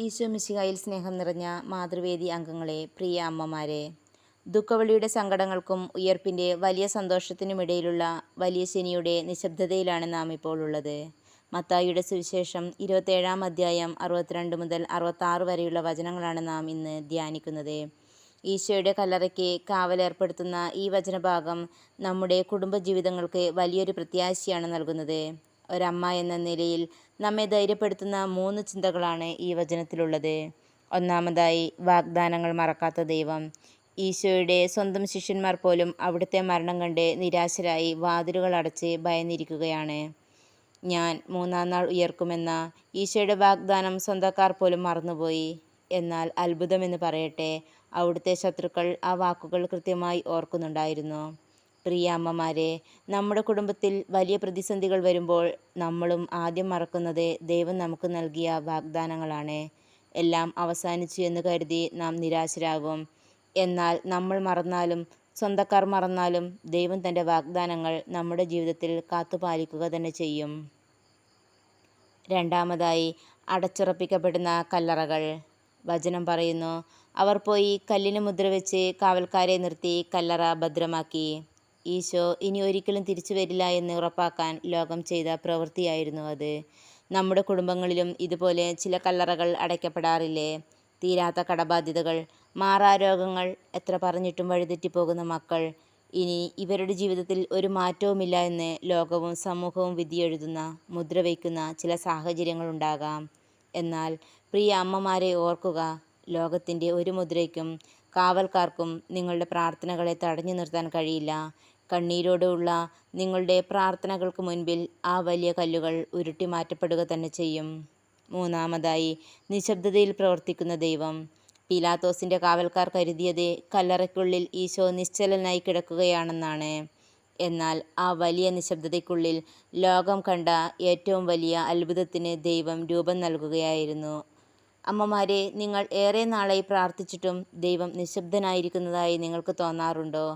ഈശോ മിശിഹായിൽ സ്നേഹം നിറഞ്ഞ മാതൃവേദി അംഗങ്ങളെ, പ്രിയ അമ്മമാരെ, ദുഃഖവെള്ളിയുടെ സങ്കടങ്ങൾക്കും ഉയർപ്പിൻ്റെ വലിയ സന്തോഷത്തിനുമിടയിലുള്ള വലിയ ശനിയുടെ നിശബ്ദതയിലാണ് നാം ഇപ്പോൾ ഉള്ളത്. മത്തായിയുടെ സുവിശേഷം 27-ാം അധ്യായം 62 മുതൽ 66 വരെയുള്ള വചനങ്ങളാണ് നാം ഇന്ന് ധ്യാനിക്കുന്നത്. ഈശോയുടെ കല്ലറയ്ക്ക് കാവലേർപ്പെടുത്തുന്ന ഈ വചനഭാഗം നമ്മുടെ കുടുംബജീവിതങ്ങൾക്ക് വലിയൊരു പ്രത്യാശയാണ് നൽകുന്നത്. ഒരമ്മ എന്ന നിലയിൽ നമ്മെ ധൈര്യപ്പെടുത്തുന്ന 3 ചിന്തകളാണ് ഈ വചനത്തിലുള്ളത്. ഒന്നാമതായി, വാഗ്ദാനങ്ങൾ മറക്കാത്ത ദൈവം. ഈശോയുടെ സ്വന്തം ശിഷ്യന്മാർ പോലും അവിടുത്തെ മരണം കണ്ട് നിരാശരായി വാതിലുകൾ അടച്ച് ഭയന്നിരിക്കുകയാണ്. ഞാൻ 3-ാം നാൾ ഉയർക്കുമെന്ന ഈശോയുടെ വാഗ്ദാനം സ്വന്തക്കാർ പോലും മറന്നുപോയി. എന്നാൽ അത്ഭുതമെന്ന് പറയട്ടെ, അവിടുത്തെ ശത്രുക്കൾ ആ വാക്കുകൾ കൃത്യമായി ഓർക്കുന്നുണ്ടായിരുന്നു. പ്രിയ അമ്മമാരെ, നമ്മുടെ കുടുംബത്തിൽ വലിയ പ്രതിസന്ധികൾ വരുമ്പോൾ നമ്മളും ആദ്യം മറക്കുന്നത് ദൈവം നമുക്ക് നൽകിയ വാഗ്ദാനങ്ങളാണ്. എല്ലാം അവസാനിച്ചു എന്ന് കരുതി നാം നിരാശരാകും. എന്നാൽ നമ്മൾ മറന്നാലും സ്വന്തക്കാർ മറന്നാലും ദൈവം തൻ്റെ വാഗ്ദാനങ്ങൾ നമ്മുടെ ജീവിതത്തിൽ കാത്തുപാലിക്കുക തന്നെ ചെയ്യും. രണ്ടാമതായി, അടച്ചുറപ്പിക്കപ്പെടുന്ന കല്ലറകൾ. വചനം പറയുന്നു, അവർ പോയി കല്ലിന് മുദ്രവെച്ച് കാവൽക്കാരെ നിർത്തി കല്ലറ ഭദ്രമാക്കി. ഈശോ ഇനി ഒരിക്കലും തിരിച്ചു വരില്ല എന്ന് ഉറപ്പാക്കാൻ ലോകം ചെയ്ത പ്രവൃത്തിയായിരുന്നു അത്. നമ്മുടെ കുടുംബങ്ങളിലും ഇതുപോലെ ചില കല്ലറകൾ അടയ്ക്കപ്പെടാറില്ലേ? തീരാത്ത കടബാധ്യതകൾ, മാറാരോഗങ്ങൾ, എത്ര പറഞ്ഞിട്ടും വഴിതെറ്റിപ്പോകുന്ന മക്കൾ. ഇനി ഇവരുടെ ജീവിതത്തിൽ ഒരു മാറ്റവുമില്ല എന്ന് ലോകവും സമൂഹവും വിധിയെഴുതുന്ന, മുദ്രവയ്ക്കുന്ന ചില സാഹചര്യങ്ങളുണ്ടാകാം. എന്നാൽ പ്രിയ അമ്മമാരെ ഓർക്കുക, ലോകത്തിൻ്റെ ഒരു മുദ്രയ്ക്കും കാവൽക്കാർക്കും നിങ്ങളുടെ പ്രാർത്ഥനകളെ തടഞ്ഞു നിർത്താൻ കഴിയില്ല. കണ്ണീരോടുള്ള നിങ്ങളുടെ പ്രാർത്ഥനകൾക്ക് മുൻപിൽ ആ വലിയ കല്ലുകൾ ഉരുട്ടി മാറ്റപ്പെടുക തന്നെ ചെയ്യും. മൂന്നാമതായി, നിശബ്ദതയിൽ പ്രവർത്തിക്കുന്ന ദൈവം. പീലാത്തോസിൻ്റെ കാവൽക്കാർ കരുതിയത് കല്ലറയ്ക്കുള്ളിൽ ഈശോ നിശ്ചലനായി കിടക്കുകയാണെന്നാണ്. എന്നാൽ ആ വലിയ നിശബ്ദതയ്ക്കുള്ളിൽ ലോകം കണ്ട ഏറ്റവും വലിയ അത്ഭുതത്തിന് ദൈവം രൂപം നൽകുകയായിരുന്നു. അമ്മമാരെ, നിങ്ങൾ ഏറെ നാളായി പ്രാർത്ഥിച്ചിട്ടും ദൈവം നിശബ്ദനായിരിക്കുന്നതായി നിങ്ങൾക്ക് തോന്നാറുണ്ടോ?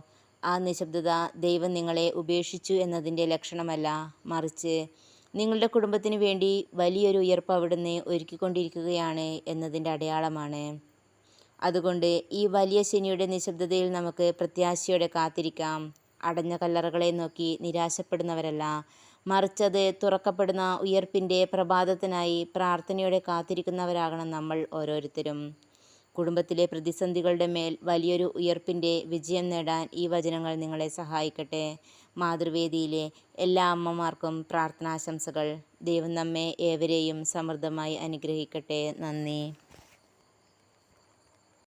ആ നിശബ്ദത ദൈവം നിങ്ങളെ ഉപേക്ഷിച്ചു എന്നതിൻ്റെ ലക്ഷണമല്ല, മറിച്ച് നിങ്ങളുടെ കുടുംബത്തിന് വേണ്ടി വലിയൊരു ഉയർപ്പ് അവിടുന്ന് ഒരുക്കിക്കൊണ്ടിരിക്കുകയാണ് എന്നതിൻ്റെ അടയാളമാണ്. അതുകൊണ്ട് ഈ വലിയ ശനിയുടെ നിശബ്ദതയിൽ നമുക്ക് പ്രത്യാശയോടെ കാത്തിരിക്കാം. അടഞ്ഞ കല്ലറകളെ നോക്കി നിരാശപ്പെടുന്നവരല്ല, മറിച്ചത് തുറക്കപ്പെടുന്ന ഉയർപ്പിൻ്റെ പ്രഭാതത്തിനായി പ്രാർത്ഥനയോടെ കാത്തിരിക്കുന്നവരാകണം നമ്മൾ ഓരോരുത്തരും. കുടുംബത്തിലെ പ്രതിസന്ധികളുടെ മേൽ വലിയൊരു ഉയർപ്പിൻ്റെ വിജയം നേടാൻ ഈ വചനങ്ങൾ നിങ്ങളെ സഹായിക്കട്ടെ. മാതൃവേദിയിലെ എല്ലാ അമ്മമാർക്കും പ്രാർത്ഥനാശംസകൾ. ദൈവം നമ്മെ ഏവരെയും സമൃദ്ധമായി അനുഗ്രഹിക്കട്ടെ. നന്ദി.